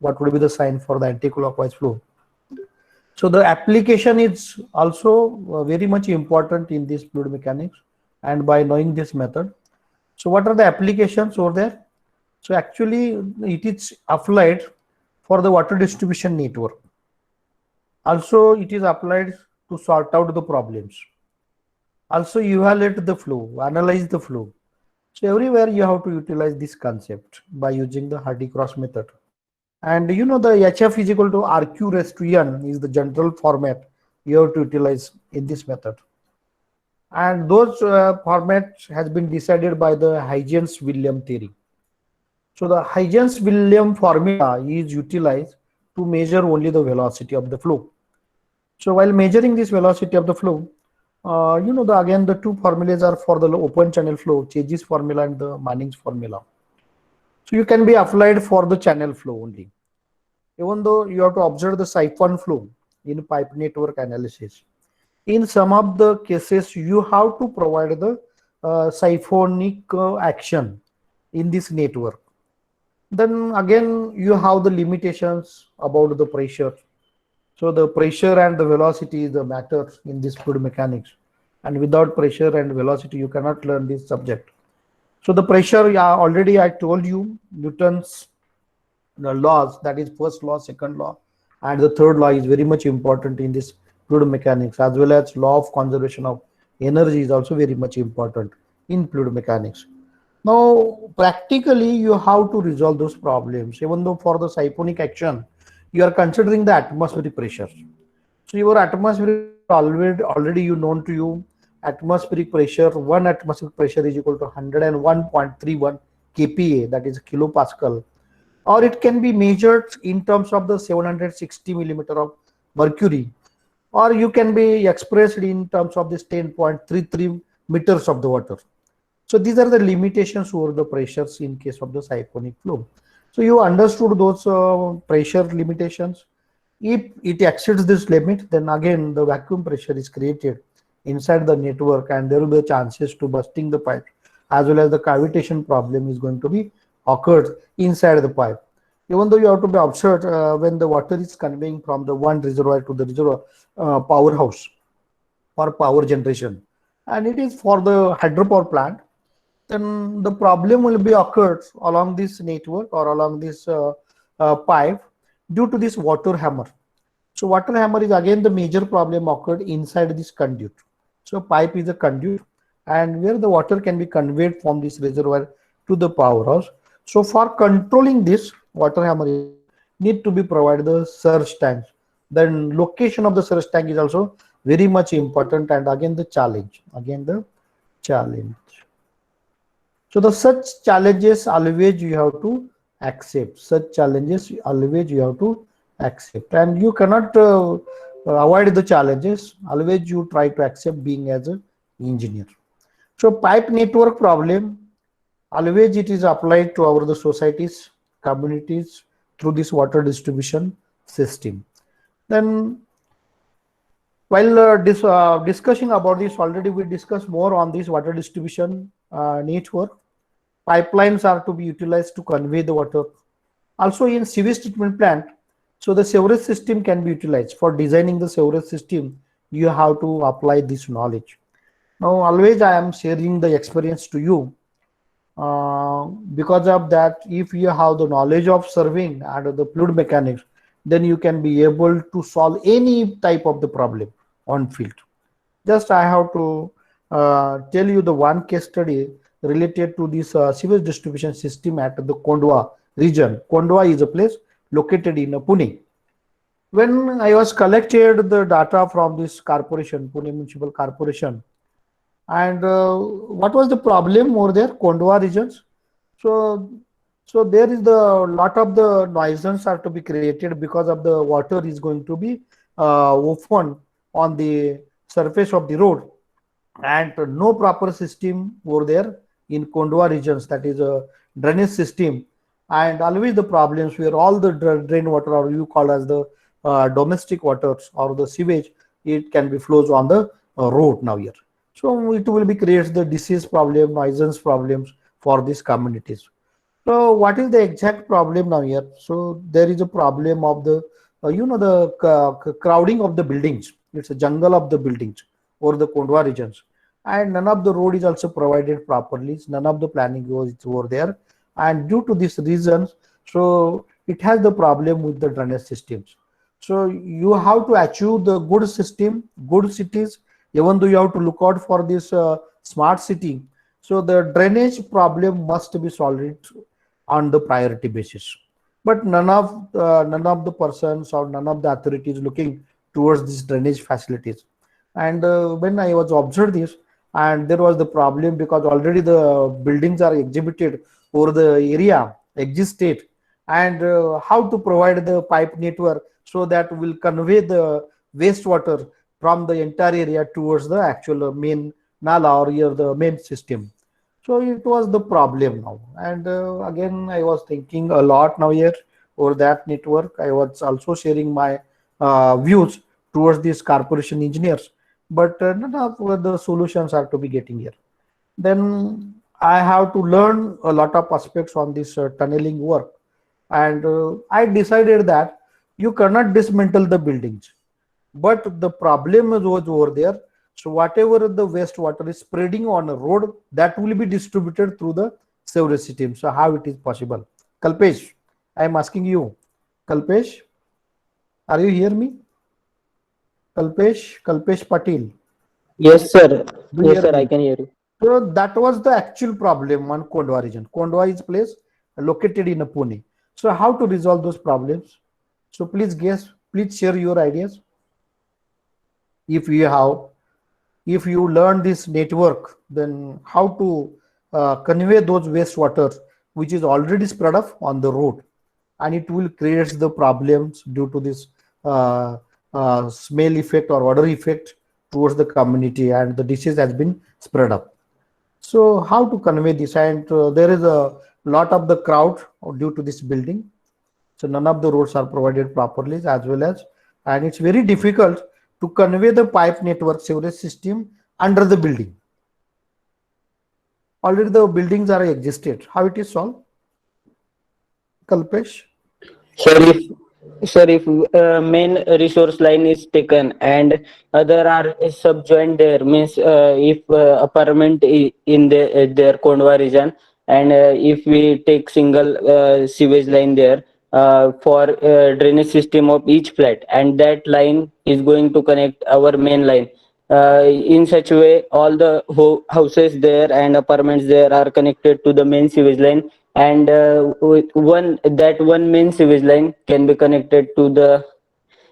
what would be the sign for the anti-clockwise flow. So the application is also very much important in this fluid mechanics, and by knowing this method. So what are the applications over there? So actually it is applied for the water distribution network. Also it is applied to sort out the problems. Also evaluate the flow, analyze the flow. So everywhere you have to utilize this concept by using the Hardy-Cross method. And you know the HF is equal to RQ raised to N is the general format you have to utilize in this method. And those formats has been decided by the Huygens-Williams theory. So the Huygens-Williams formula is utilized to measure only the velocity of the flow. So while measuring this velocity of the flow, you know again the two formulas are for the open channel flow, Chazy's formula and the Manning's formula. So you can be applied for the channel flow only. Even though you have to observe the siphon flow in pipe network analysis. In some of the cases, you have to provide the siphonic action in this network. Then again, you have the limitations about the pressure. So the pressure and the velocity is the matter in this fluid mechanics. And without pressure and velocity, you cannot learn this subject. So the pressure, yeah, already I told you, Newton's laws, that is first law, second law, and the third law is very much important in this fluid mechanics, as well as law of conservation of energy is also very much important in fluid mechanics. Now practically you have to resolve those problems. Even though for the siphonic action you are considering the atmospheric pressure, so your atmospheric already you known to you, atmospheric pressure, one atmospheric pressure is equal to 101.31 kPa, that is kilopascal, or it can be measured in terms of the 760 millimeter of mercury, or you can be expressed in terms of this 10.33 meters of the water. So these are the limitations over the pressures in case of the siphonic flow. So you understood those pressure limitations. If it exceeds this limit, then again the vacuum pressure is created inside the network, and there will be chances to bursting the pipe, as well as the cavitation problem is going to be occurred inside the pipe. Even though you have to be observed when the water is conveying from the one reservoir to the reservoir powerhouse for power generation, and it is for the hydropower plant, then the problem will be occurred along this network or along this pipe due to this water hammer. So water hammer is again the major problem occurred inside this conduit. So pipe is a conduit, and where the water can be conveyed from this reservoir to the powerhouse. So for controlling this water hammer need to be provided the surge tanks. Then location of the surge tank is also very much important, and again the challenge. So the such challenges always you have to accept. Such challenges always you have to accept, and you cannot avoid the challenges. Always you try to accept being as an engineer. So pipe network problem, always it is applied to our the societies, communities through this water distribution system. Then while discussing about this, already we discussed more on this water distribution network. Pipelines are to be utilized to convey the water. Also in sewage treatment plant, so the sewerage system can be utilized. For designing the sewerage system, you have to apply this knowledge. Now always I am sharing the experience to you. Because of that, if you have the knowledge of serving and the fluid mechanics, then you can be able to solve any type of the problem on field. Just I have to tell you the one case study related to this sewage distribution system at the Kondwa region. Kondwa is a place located in Pune. When I was collected the data from this corporation, Pune Municipal Corporation, and what was the problem over there, Kondwa regions? So there is the lot of the nuisance are to be created because of the water is going to be open on the surface of the road, and no proper system over there in Kondwa regions, that is a drainage system, and always the problems where all the drain water, or you call as the domestic waters or the sewage, it can be flows on the road now here. So it will be creates the disease problem, nuisance problems for these communities. So what is the exact problem now here? So there is a problem of the, the crowding of the buildings. It's a jungle of the buildings or the Kondwa regions. And none of the road is also provided properly. None of the planning was over there. And due to these reasons, so it has the problem with the drainage systems. So you have to achieve the good system, good cities, even though you have to look out for this smart city. So the drainage problem must be solved on the priority basis. But none of the persons or none of the authorities looking towards these drainage facilities. And when I was observed this, and there was the problem because already the buildings are exhibited over the area existed, and how to provide the pipe network so that will convey the wastewater from the entire area towards the actual main nala or here the main system. So it was the problem now. And again, I was thinking a lot now here over that network. I was also sharing my views towards these corporation engineers, but none of the solutions are to be getting here. Then I have to learn a lot of aspects on this tunneling work. And I decided that you cannot dismantle the buildings, but the problem was over there. So whatever the wastewater is spreading on a road, that will be distributed through the sewerage system. So how it is possible? Kalpesh, I am asking you. Kalpesh, are you hear me? Kalpesh Patil, Yes, sir. do you Yes, hear sir. I me? can hear you. So that was the actual problem on Kondwa region. Kondwa is place located in Pune. So how to resolve those problems? So please guess, please share your ideas. If you have, if you learn this network, then how to convey those wastewater which is already spread up on the road, and it will create the problems due to this uh, smell effect or odor effect towards the community, and the disease has been spread up. So how to convey this? And there is a lot of the crowd due to this building. So none of the roads are provided properly as well as, and it's very difficult to convey the pipe network sewerage system under the building. Already the buildings are existed. How it is solved? Kalpesh? Sir, if main resource line is taken and other are subjoined there, means if apartment in their Kondwa region, and if we take single sewage line there for drainage system of each flat, and that line is going to connect our main line. In such a way, all the houses there and apartments there are connected to the main sewage line, and with one main sewage line can be connected to the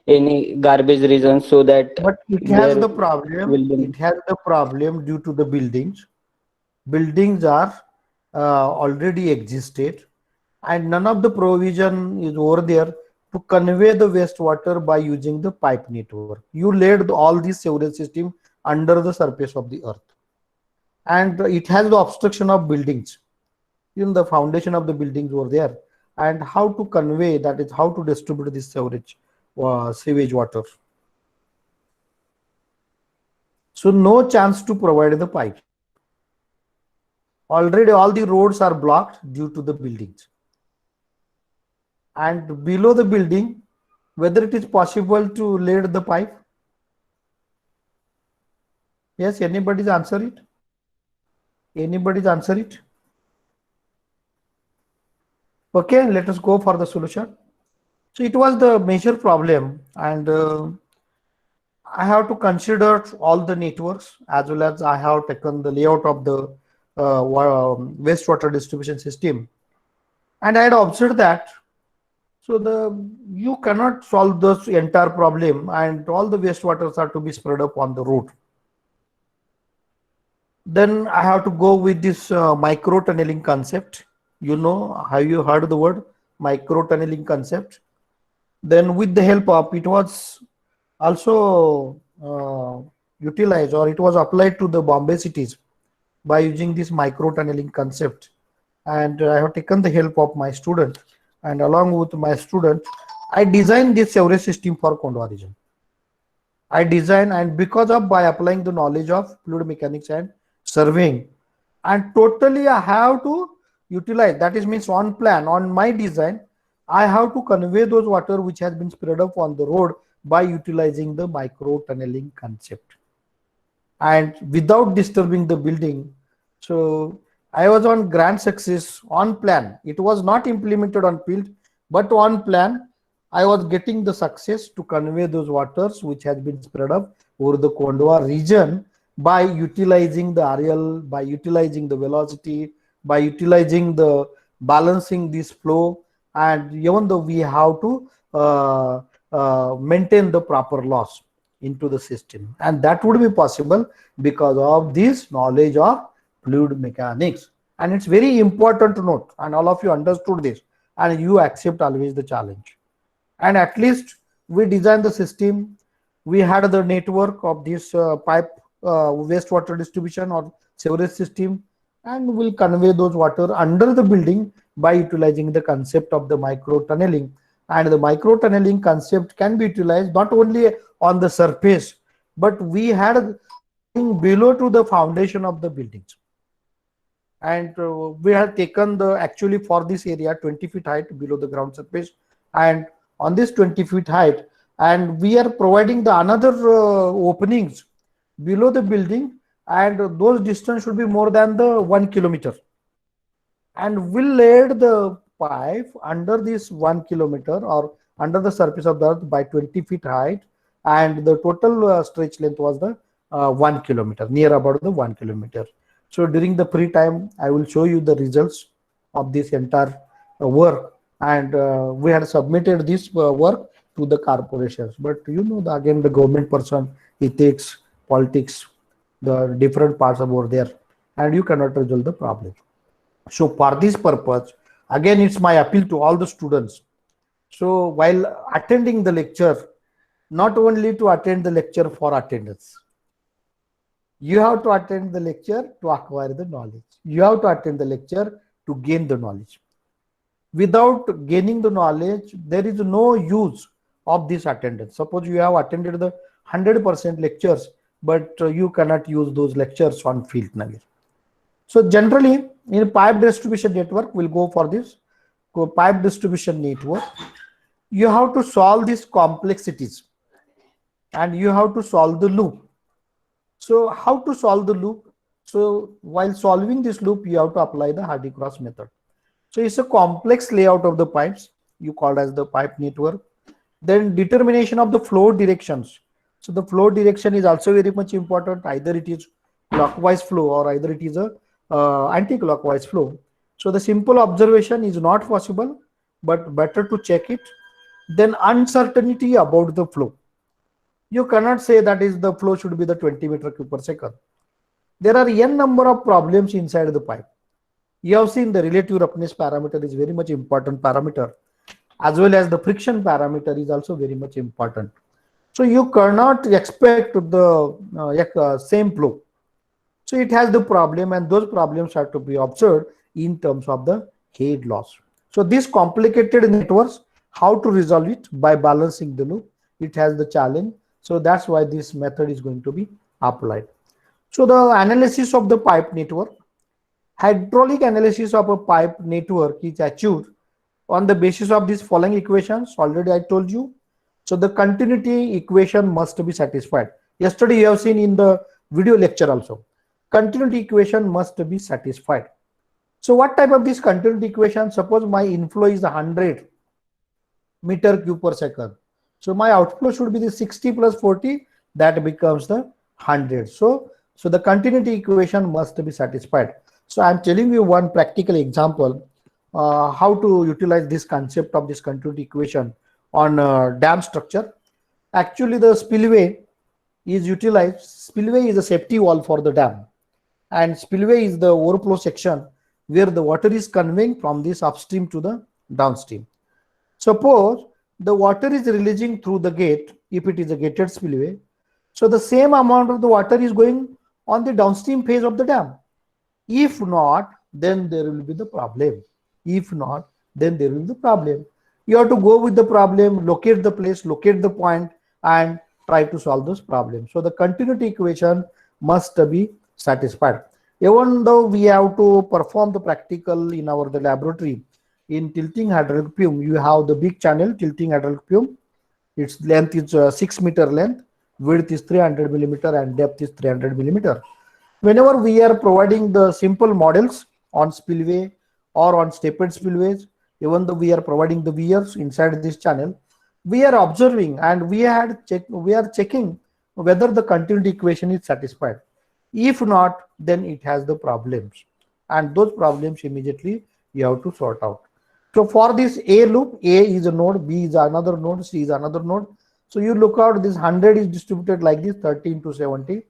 any garbage region, so that But it has there the problem. will be. It has the problem due to the buildings. Buildings are already existed, and none of the provision is over there to convey the wastewater by using the pipe network. You laid all this sewerage system under the surface of the earth, and it has the obstruction of buildings. The foundation of the buildings over there, and how to convey, that is how to distribute this sewage water. So no chance to provide the pipe. Already all the roads are blocked due to the buildings, and below the building, whether it is possible to lay the pipe. Yes, anybody's answer it? Anybody's answer it? Okay, let us go for the solution. So it was the major problem, and I have to consider all the networks, as well as I have taken the layout of the wastewater distribution system, and I had observed that. So you cannot solve this entire problem, and all the wastewaters are to be spread up on the road. Then I have to go with this micro tunneling concept. Have you heard the word micro tunneling concept? Then with the help of, it was also utilized, or it was applied to the Bombay cities by using this micro tunneling concept. And I have taken the help of my student, and along with my student, I designed this sewerage system for Kondwa region. I design, and because of, by applying the knowledge of fluid mechanics and surveying, and totally I have to utilize, that is means on plan, on my design, I have to convey those water which has been spread up on the road by utilizing the micro tunneling concept and without disturbing the building. So I was on grand success on plan. It was not implemented on field, but on plan, I was getting the success to convey those waters which has been spread up over the Kondwa region by utilizing the RL, by utilizing the velocity, by utilizing the balancing this flow, and even though we have to maintain the proper loss into the system, and that would be possible because of this knowledge of fluid mechanics. And it's very important to note, and all of you understood this, and you accept always the challenge. And at least we designed the system, we had the network of this pipe wastewater distribution or sewerage system, and will convey those water under the building by utilizing the concept of the micro tunneling. And the micro tunneling concept can be utilized not only on the surface, but we had below to the foundation of the buildings. And we have taken the actually for this area 20 feet height below the ground surface, and on this 20 feet height, and we are providing the another openings below the building, and those distance should be more than the 1 kilometer, and we'll laid the pipe under this 1 kilometer or under the surface of the earth by 20 feet height, and the total stretch length was the 1 kilometer, near about the 1 kilometer. So during the free time, I will show you the results of this entire work, and we had submitted this work to the corporations. But you know, again, the government person, ethics, politics, the different parts over there, and you cannot resolve the problem. So for this purpose, again, it's my appeal to all the students. So while attending the lecture, not only to attend the lecture for attendance, you have to attend the lecture to acquire the knowledge. You have to attend the lecture to gain the knowledge. Without gaining the knowledge, there is no use of this attendance. Suppose you have attended the 100% lectures, but you cannot use those lectures on field knowledge. So generally, in pipe distribution network, we'll go for this pipe distribution network. You have to solve these complexities, and you have to solve the loop. So how to solve the loop? So while solving this loop, you have to apply the Hardy-Cross method. So it's a complex layout of the pipes, you call as the pipe network. Then determination of the flow directions. So the flow direction is also very much important. Either it is clockwise flow or either it is a anti-clockwise flow. So the simple observation is not possible, but better to check it. Then uncertainty about the flow. You cannot say that is the flow should be the 20 meter cube per second. There are n number of problems inside the pipe. You have seen the relative roughness parameter is very much important parameter, as well as the friction parameter is also very much important. So you cannot expect the same flow. So it has the problem, and those problems have to be observed in terms of the head loss. So these complicated networks, how to resolve it by balancing the loop, it has the challenge. So that's why this method is going to be applied. So the analysis of the pipe network, hydraulic analysis of a pipe network is achieved on the basis of these following equations. Already I told you. So the continuity equation must be satisfied. Yesterday you have seen in the video lecture also. Continuity equation must be satisfied. So what type of this continuity equation? Suppose my inflow is 100 meter cube per second. So my outflow should be the 60 plus 40, that becomes the 100. So the continuity equation must be satisfied. So I'm telling you one practical example how to utilize this concept of this continuity equation on a dam structure. Actually, the spillway is utilized. Spillway is a safety wall for the dam, and spillway is the overflow section where the water is conveying from this upstream to the downstream. Suppose the water is releasing through the gate, if it is a gated spillway, so the same amount of the water is going on the downstream phase of the dam. If not, then there will be the problem. If not, then there will be the problem. You have to go with the problem, locate the place, locate the point, and try to solve those problems. So the continuity equation must be satisfied. Even though we have to perform the practical in the laboratory, in tilting hydraulic plume, you have the big channel tilting hydraulic plume. Its length is 6 meter length, width is 300 millimeter, and depth is 300 millimeter. Whenever we are providing the simple models on spillway or on stepped spillways, even though we are providing the weirs inside this channel, we are observing and we are checking whether the continuity equation is satisfied. If not, then it has the problems, and those problems immediately you have to sort out. So for this A loop, A is a node, B is another node, C is another node. So you look out, this 100 is distributed like this, 30 into 70.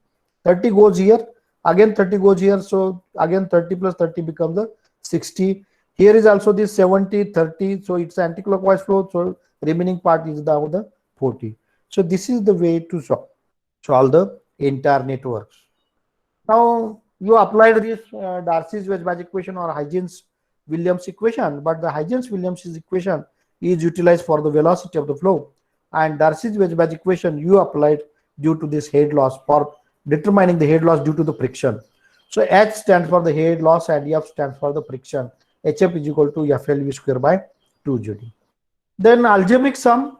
30 goes here, again 30 goes here. So again 30 plus 30 becomes a 60. Here is also this 70, 30. So it's anti-clockwise flow. So remaining part is the 40. So this is the way to solve the entire networks. Now you applied this Darcy's Weisbach equation or Huygens-Williams equation, but the Huygens-Williams equation is utilized for the velocity of the flow, and Darcy's Weisbach equation you applied due to this head loss for determining the head loss due to the friction. So H stands for the head loss and F stands for the friction. HF is equal to FLV square by 2GD. Then algebraic sum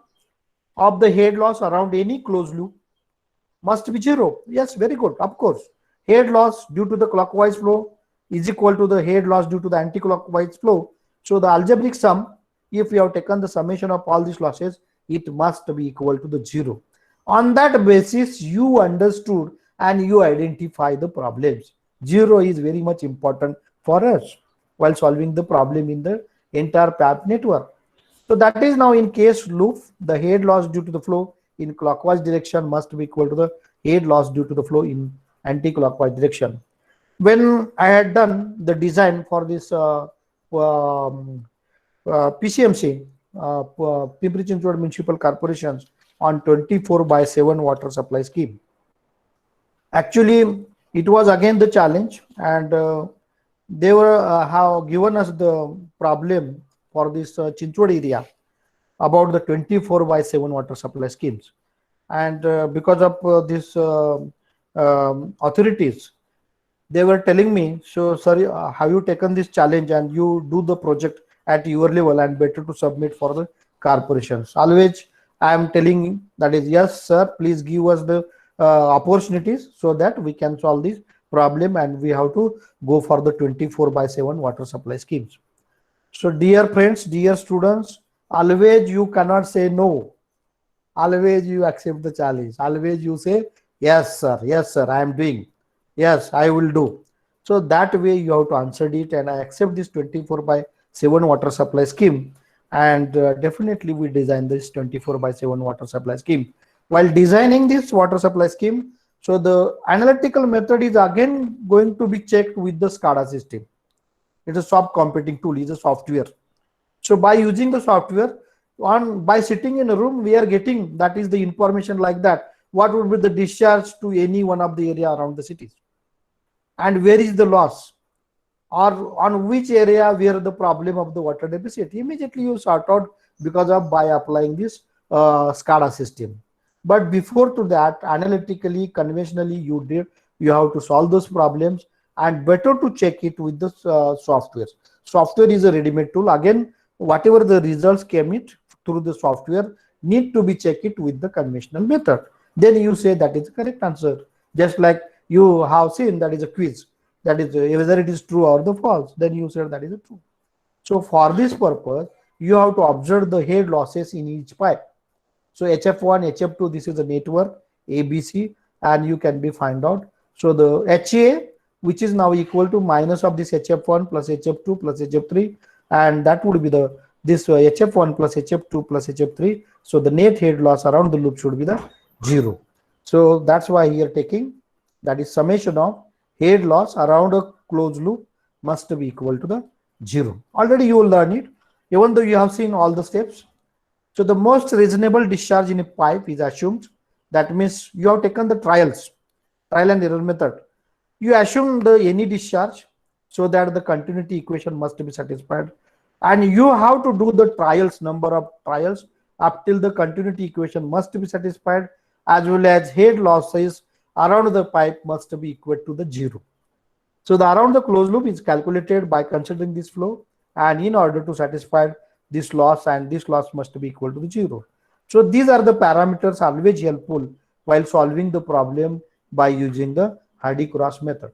of the head loss around any closed loop must be 0. Yes, very good. Of course, head loss due to the clockwise flow is equal to the head loss due to the anti-clockwise flow. So the algebraic sum, if we have taken the summation of all these losses, it must be equal to the 0. On that basis, you understood and you identify the problems. 0 is very much important for us while solving the problem in the entire PAP network. So that is now in case loop, the head loss due to the flow in clockwise direction must be equal to the head loss due to the flow in anti-clockwise direction. When I had done the design for this PCMC, Pimpri-Chinchwad Municipal Corporations, on 24/7 water supply scheme, actually it was again the challenge, and they were have given us the problem for this Chinchwad area about the 24/7 water supply schemes, and because of this authorities, they were telling me, so sorry, have you taken this challenge and you do the project at your level and better to submit for the corporations. Always I am telling that is, yes sir, please give us the opportunities so that we can solve this problem, and we have to go for the 24/7 water supply schemes. So dear friends, dear students, always you cannot say no. Always you accept the challenge. Always you say, yes sir, I am doing. Yes, I will do. So that way you have to answer it, and I accept this 24/7 water supply scheme. And definitely we design this 24/7 water supply scheme. While designing this water supply scheme, so the analytical method is again going to be checked with the SCADA system. It's a soft computing tool, it's a software. So by using the software, by sitting in a room, we are getting that is the information like that. What would be the discharge to any one of the area around the cities? And where is the loss? Or on which area where the problem of the water deficit? Immediately you sort out because of by applying this SCADA system. But before to that, analytically, conventionally, you have to solve those problems, and better to check it with the software. Software is a ready-made tool. Again, whatever the results came it through the software need to be checked it with the conventional method. Then you say that is the correct answer. Just like you have seen that is a quiz. That is whether it is true or the false. Then you said that is a true. So for this purpose, you have to observe the head losses in each pipe. So HF1, HF2, this is the network ABC, and you can be find out. So the HA, which is now equal to minus of this HF1 plus HF2 plus HF3, and that would be the this HF1 plus HF2 plus HF3. So the net head loss around the loop should be the 0. So that's why here taking that is summation of head loss around a closed loop must be equal to the 0. Already you will learn it, even though you have seen all the steps. So the most reasonable discharge in a pipe is assumed. That means you have taken the trial and error method. You assume the any discharge so that the continuity equation must be satisfied, and you have to do the trials, number of trials up till the continuity equation must be satisfied, as well as head losses around the pipe must be equal to the 0. So the around the closed loop is calculated by considering this flow, and in order to satisfy this loss, and this loss must be equal to the 0. So these are the parameters always helpful while solving the problem by using the Hardy-Cross method.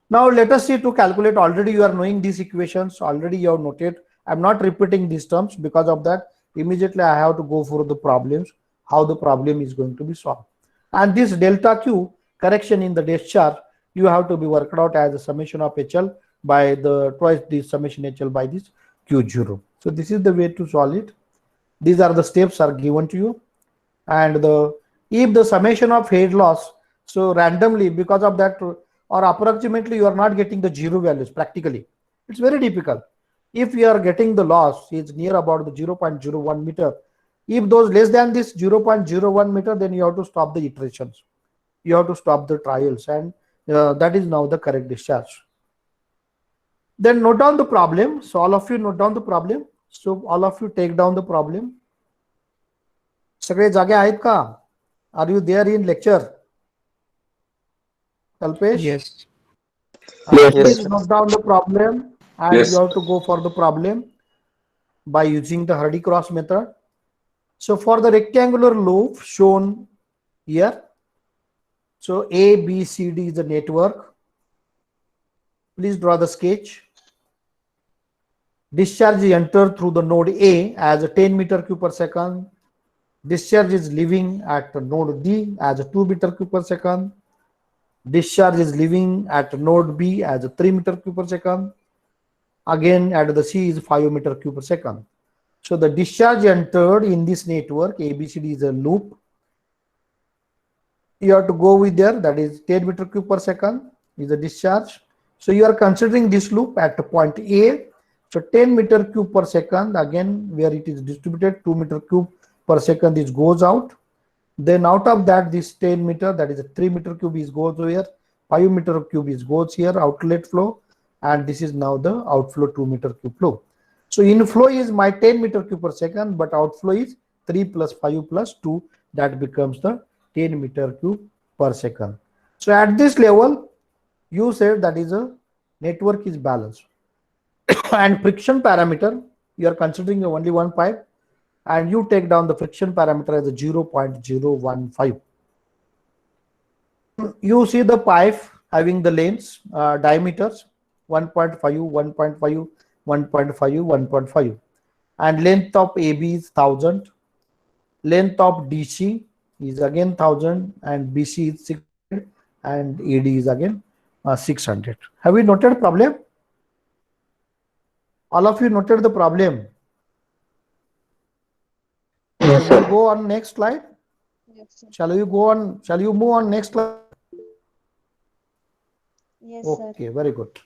Now let us see to calculate. Already you are knowing these equations, already you have noted. I'm not repeating these terms. Because of that, immediately I have to go for the problems, how the problem is going to be solved. And this delta Q correction in the discharge, you have to be worked out as a summation of HL by the twice the summation HL by this Q0. So this is the way to solve it. These are the steps are given to you. And if the summation of head loss, so randomly, because of that, or approximately, you are not getting the 0 values practically. It's very difficult. If you are getting the loss is near about the 0.01 meter, if those less than this 0.01 meter, then you have to stop the iterations. You have to stop the trials, and that is now the correct discharge. Then note down the problem. So all of you note down the problem. So all of you take down the problem. सगळे जागे आहेत का? Are you there in lecture? Kalpesh? Yes. Yes, Please sir. note down the problem, and Yes. you have to go for the problem by using the Hardy-Cross method. So for the rectangular loop shown here, so A, B, C, D is the network. Please draw the sketch. Discharge is entered through the node A as a 10 meter cube per second. Discharge is leaving at node D as a 2 meter cube per second. Discharge is leaving at node B as a 3 meter cube per second. Again, at the C is 5 meter cube per second. So the discharge entered in this network ABCD is a loop. You have to go with there, that is 10 meter cube per second is the discharge. So you are considering this loop at point A. So 10 meter cube per second, again where it is distributed, 2 meter cube per second is goes out. Then out of that, this 10 meter, that is a 3 meter cube is goes here, 5 meter cube is goes here, outlet flow, and this is now the outflow 2 meter cube flow. So inflow is my 10 meter cube per second, but outflow is 3 plus 5 plus 2, that becomes the 10 meter cube per second. So at this level, you said that is a network is balanced. And friction parameter, you are considering only one pipe, and you take down the friction parameter as a 0.015. You see the pipe having the lengths, diameters 1.5, 1.5, 1.5, 1.5, and length of AB is 1000. Length of DC is again 1000, and BC is 600, and AD is again 600. Have we noted problem? All of you noted the problem? Yes, Shall we sir. go on next slide? Yes, sir. Shall you go on? Shall you move on next slide? Yes, sir. Okay, very good.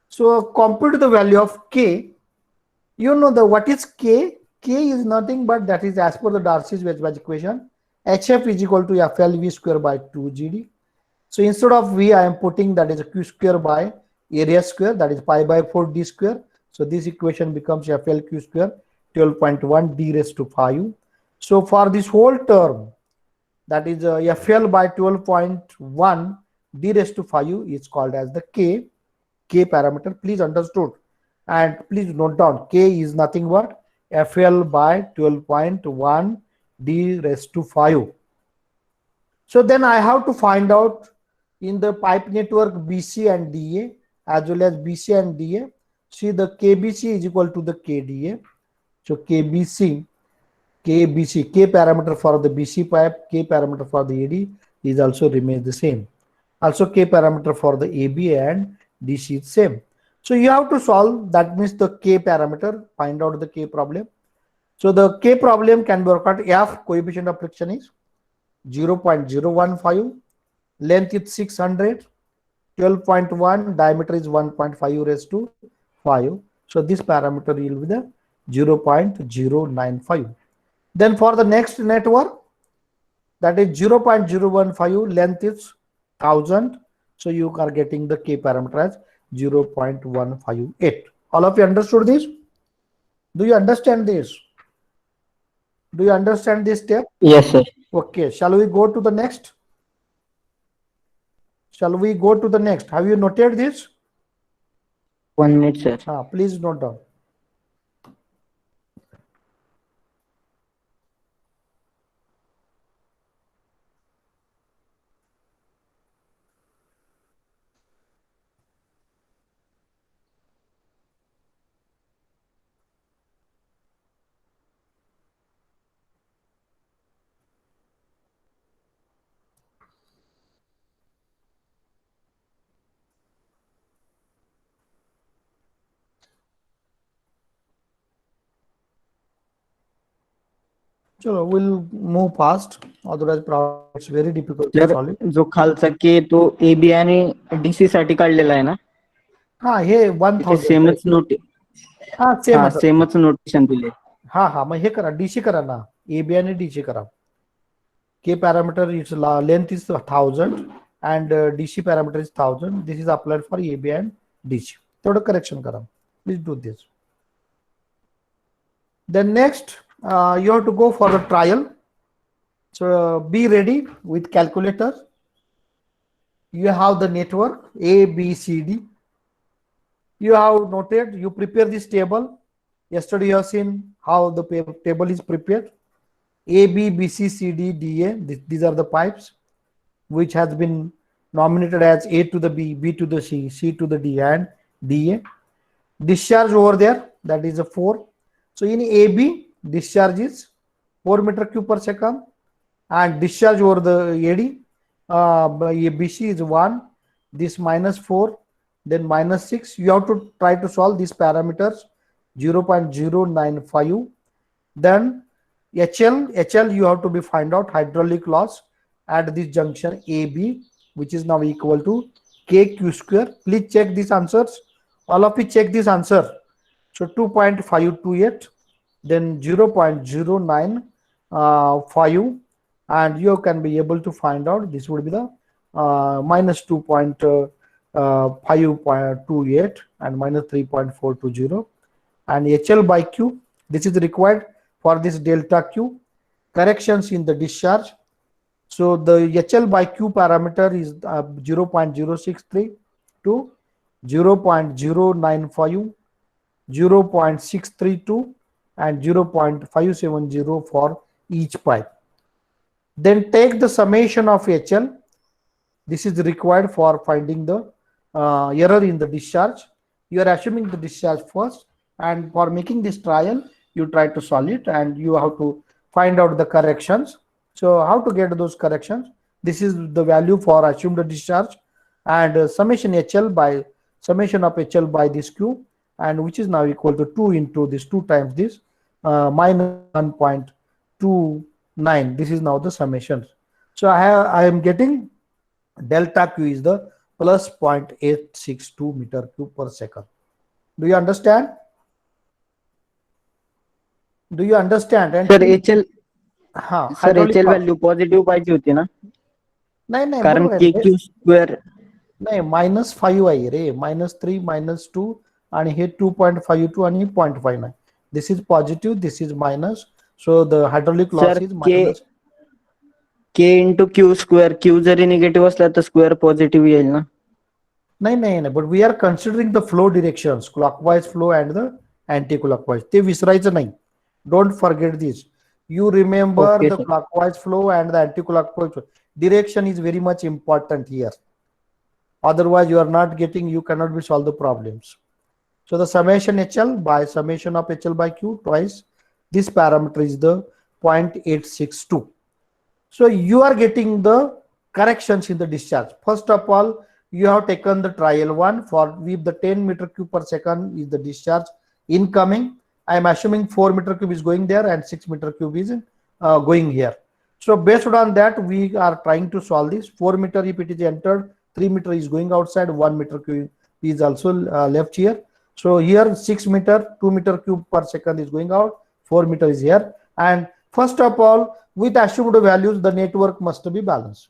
So compute the value of K. You know the what is K? K is nothing but that is as per the Darcy's Weisbach equation. HF is equal to FLV square by 2GD. So instead of V, I am putting that is a Q square by area square, that is pi by 4 D square. So this equation becomes FLQ square 12.1 D raised to 5. So for this whole term, that is FL by 12.1 D raised to 5 is called as the K parameter. Please understood, and please note down K is nothing but FL by 12.1 D raised to 5. So then I have to find out in the pipe network BC and DA as well as BC and DA. See, the KBC is equal to the KDA. So KBC, K parameter for the BC pipe, K parameter for the AD is also remains the same. Also K parameter for the AB and DC is same. So you have to solve, that means the K parameter, find out the K problem. So the K problem can be worked out. F coefficient of friction is 0.015, length is 600, 12.1, diameter is 1.5 raised to 5. So this parameter will be the 0.095. Then for the next network, that is 0.015, length is 1000. So you are getting the K parameter as 0.158. All of you understood this? Do you understand this? Do you understand this step? Yes, sir. Okay, shall we go to the next? Shall we go to the next? Have you noted this? 1 minute, sir. Please note down. So we'll move past. Otherwise, probably it's very difficult to sir solve it. जो खालचा के तो AB आणि DC साठी काढलेला आहे ना, हे तिथे 1000 सेमच नोट सेम हा असं. सेमच नोटेशन दिले. मग हे करा, डीसी करा ना, एबी आणि डीसी करा. K parameter is length is 1000 and DC parameter is 1000. This is applied for AB and DC. थोडं correction करा. Please do this. Then next, you have to go for the trial. So be ready with calculator. You have the network A, B, C, D. You have noted, you prepare this table. Yesterday you have seen how the table is prepared. A, B, B, C, C, D, D, A. These are the pipes which has been nominated as A to the B, B to the C, C to the D, and DA. Discharge over there, that is a 4. So in AB, discharge is 4 meter cube per second, and discharge over the AD, by BC is 1, this -4, then -6. You have to try to solve these parameters 0.095. Then HL you have to be find out hydraulic loss at this junction AB, which is now equal to KQ square. Please check these answers. All of you check this answer. So 2.528, then 0.095, and you can be able to find out this would be the minus 2.528 and minus 3.420, and HL by Q. This is required for this delta Q. Corrections in the discharge. So the HL by Q parameter is 0.063 to 0.095, 0.632, and 0.570 for each pipe. Then take the summation of HL. This is required for finding the error in the discharge. You are assuming the discharge first, and for making this trial, you try to solve it and you have to find out the corrections. So how to get those corrections? This is the value for assumed discharge, and summation HL by summation of HL by this Q, and which is now equal to 2 into this 2 times this minus 1.29. This is now the summation. So I am getting delta Q is the plus 0.862 meter cube per second. Do you understand? Do you understand? And sir HL hydraulic loss. Value positive पाहिजे होती ना, नाही कारण बरोबर के आहे. Q square नाही -5 आहे रे, -3 -2 आणि हे 2.52 आणि 0.59. This is positive, this is minus. So the hydraulic loss sir is minus. के इंटू क्यू स्क्वेअर, क्यू जरी निगेटिव्ह असला तर स्क्वेअर पॉझिटिव्ह येईल ना. नाही, but we are considering the flow directions, clockwise flow and the anti-clockwise. ते विसरायचं नाही. Don't forget this. You remember Okay, the sir. clockwise flow and the anti-clockwise flow. Direction is very much important here. Otherwise, you are not getting, you cannot be solve the problems. So the summation HL by summation of HL by Q twice. This parameter is the 0.862. So you are getting the corrections in the discharge. First of all, you have taken the trial one for with the 10 meter cube per second is the discharge incoming. I am assuming 4 meter cube is going there and 6 meter cube is going here. So based on that, we are trying to solve this. 4 meter if it is entered, 3 meter is going outside, 1 meter cube is also left here. So here 6 meter, 2 meter cube per second is going out, 4 meter is here. And first of all, with assumed values, the network must be balanced.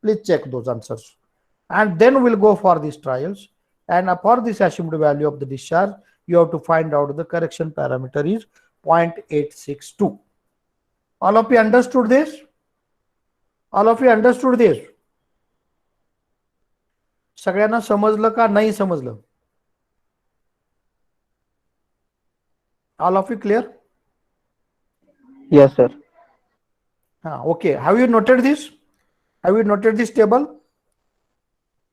Please check those answers. And then we'll go for these trials. And for this assumed value of the discharge, you have to find out the correction parameter is 0.862. All of you understood this? All of you understood this? सगळ्यांना समजलं का नाही समजलं? All of you clear? Yes, sir. Okay. Have you noted this? Have you noted this table?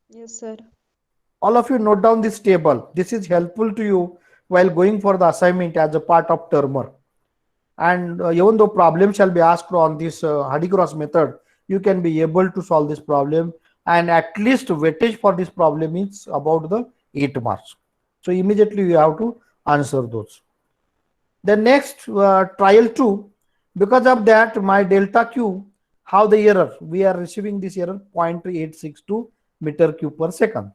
Yes, sir. All of you note down this table. This is helpful to you while going for the assignment as a part of termer. And even though problem shall be asked on this Hardy-Cross method, you can be able to solve this problem, and at least weightage for this problem is about the 8 marks. So immediately you have to answer those. The next trial 2, because of that my delta Q, how the error, we are receiving this error 0.862 meter cube per second.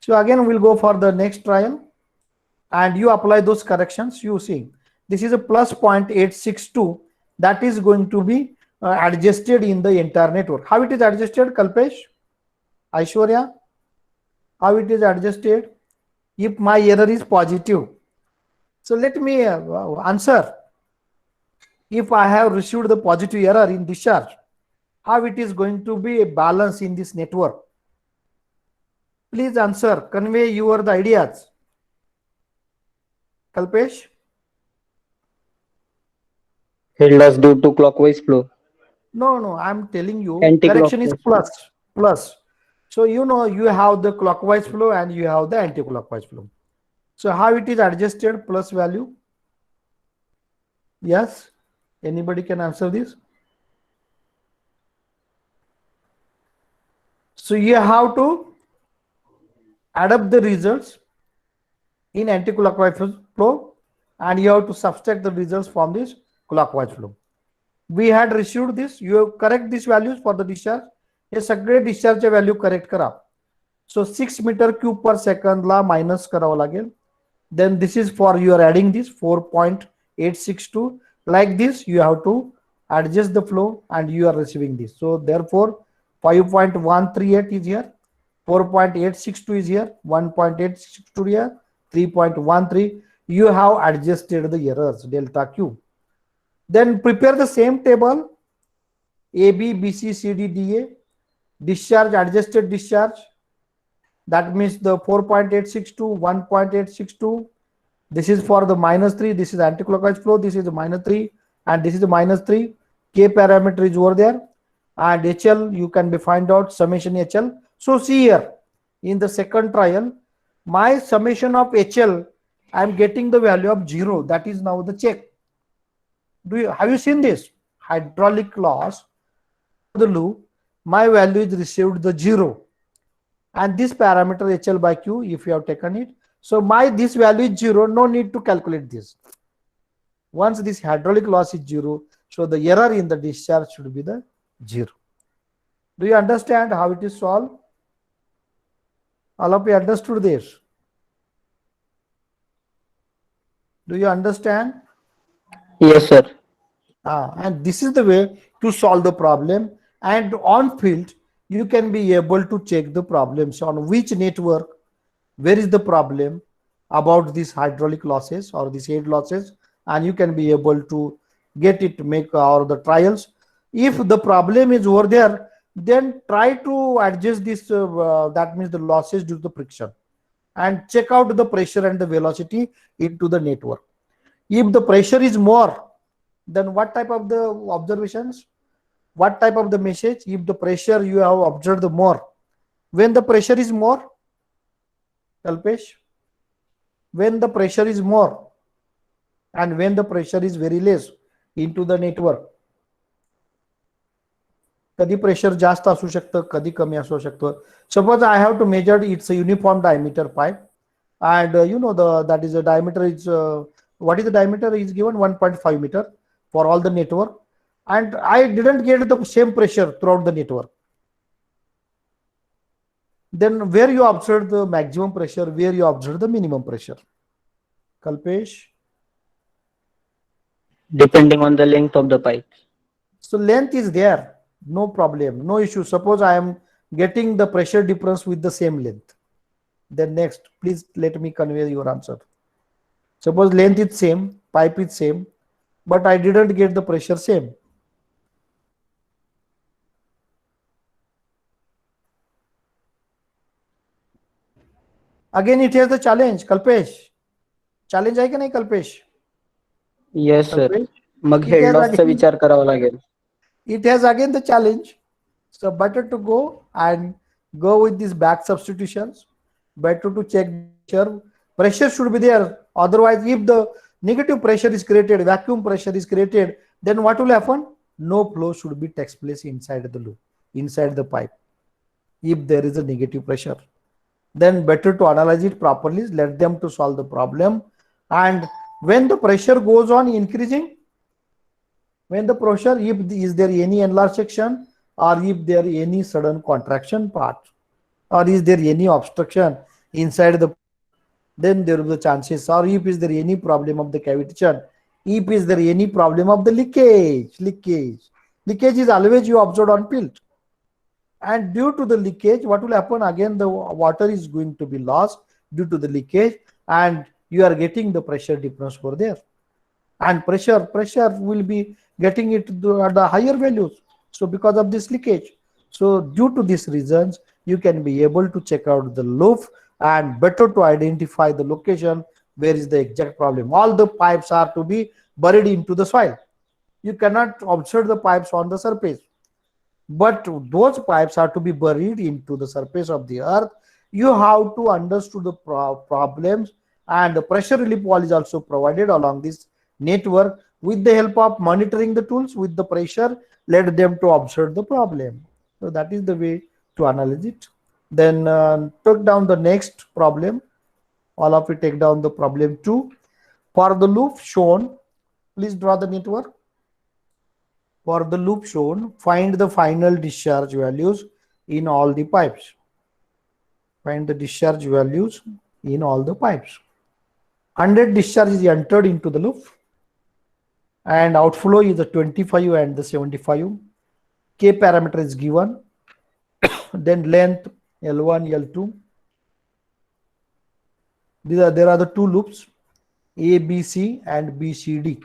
So again we'll go for the next trial and you apply those corrections. You see this is a plus 0.862, that is going to be adjusted in the entire network. How it is adjusted, Kalpesh, Aishwarya? How it is adjusted? If my error is positive, so let me answer. If I have received the positive error in discharge, how it is going to be a balance in this network? Please answer, convey your the ideas. Kalpesh? Loss due to clockwise flow. No, I'm telling you, correction is Anti-clockwise. plus. So you know you have the clockwise flow and you have the anti-clockwise flow. So how it is adjusted, plus value? Yes, anybody can answer this? So you have to add up the results in anti-clockwise flow and you have to subtract the results from this clockwise flow. We had received this, you correct these values for the discharge. हे सगळे डिस्चार्जचे value correct करा. सो 6 metre cube पर सेकंडला minus करावं लागेल. Then this is for you are adding this 4.862. Like this, you have to adjust the flow and you are receiving this. So therefore 5.138 is here, 4.862 is here, 1.862 here, 3.13. You have adjusted the errors, delta Q. Then prepare the same table, A, B, B, C, C, D, D, A, discharge, adjusted discharge. That means the 4.862, 1.862. This is for the -3. This is anti-clockwise flow. This is the -3, and this is the -3. K parameter is over there, and HL you can be find out summation HL. So see here in the second trial, my summation of HL, I am getting the value of 0. That is now the check. Have you seen this hydraulic loss? The loop, my value is received the 0, and this parameter HL by Q, if you have taken it, so my this value is 0, no need to calculate this. Once this hydraulic loss is 0, so the error in the discharge should be the 0. Do you understand how it is solved? All of you understood this? Do you understand? Yes, sir. And this is the way to solve the problem. And on field, you can be able to check the problems on which network, where is the problem about these hydraulic losses or these head losses, and you can be able to get it, make or the trials. If the problem is over there, then try to adjust this, that means the losses due to the friction, and check out the pressure and the velocity into the network. If the pressure is more, then what type of the observations? What type of the message? If the pressure you have observed the more, when the pressure is more, Kalpesh, when the pressure is more and when the pressure is very less into the network, कधी pressure जास्त असू शकतं, कधी कमी असू शकतं. Suppose I have to measure it's a uniform diameter pipe, and you know that is a diameter is what is the diameter is given 1.5 meter for all the network, and I didn't get the same pressure throughout the network. Then where you observe the maximum pressure, where you observe the minimum pressure? Kalpesh? Depending on the length of the pipe. So length is there, no problem, no issue. Suppose I am getting the pressure difference with the same length. Then next, please let me convey your answer. Suppose length is same, pipe is same, but I didn't get the pressure same. Again, it has the challenge. Kalpesh, challenge आहे का नाही Kalpesh? Yes sir. Kalpesh, mug it head has लॉसचा again, विचार करावा लागेल. it has again the challenge. So better to go and go with these back substitutions. Better to check pressure. Pressure should be there. Otherwise, if the negative pressure is created, vacuum pressure is created, then what will happen? No flow should be takes place inside the loop, inside the pipe. If there is a negative pressure, then better to analyze it properly, let them to solve the problem. And when the pressure goes on increasing, when the pressure, if is there any enlarged section, or if there any sudden contraction part, or is there any obstruction inside the, then there will be chances, or if is there any problem of the cavitation, if is there any problem of the leakage is always you observed on pilt. And due to the leakage, what will happen? Again, the water is going to be lost due to the leakage, and you are getting the pressure difference over there, and pressure will be getting it at the higher values. So because of this leakage, so due to these reasons, you can be able to check out the loop and better to identify the location where is the exact problem. All the pipes are to be buried into the soil. You cannot observe the pipes on the surface, but those pipes are to be buried into the surface of the earth. You have to understand the problems, and the pressure relief wall is also provided along this network. With the help of monitoring the tools with the pressure, let them to observe the problem. So that is the way to analyze it. Then take down the next problem. All of you take down the problem 2. For the loop shown, please draw the network. For the loop shown, find the final discharge values in all the pipes. Find the discharge values in all the pipes. 100 discharge is entered into the loop, and outflow is the 25 and the 75. K parameter is given. Then length L1, L2. There are the two loops, A, B, C and B, C, D.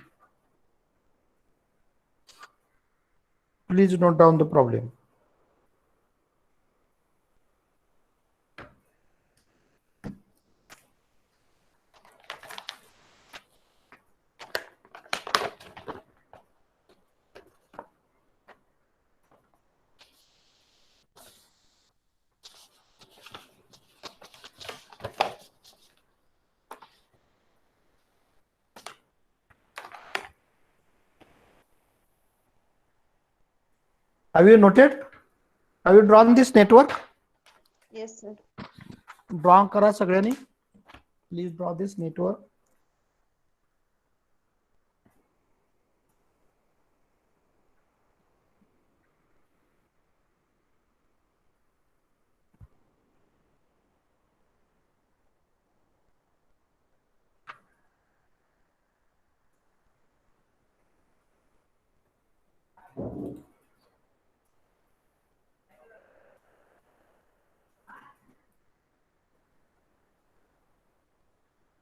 Please note down the problem. Have you noted? Have you drawn this network? Yes, sir. Draw करा सगळ्यांनी. Please draw this network.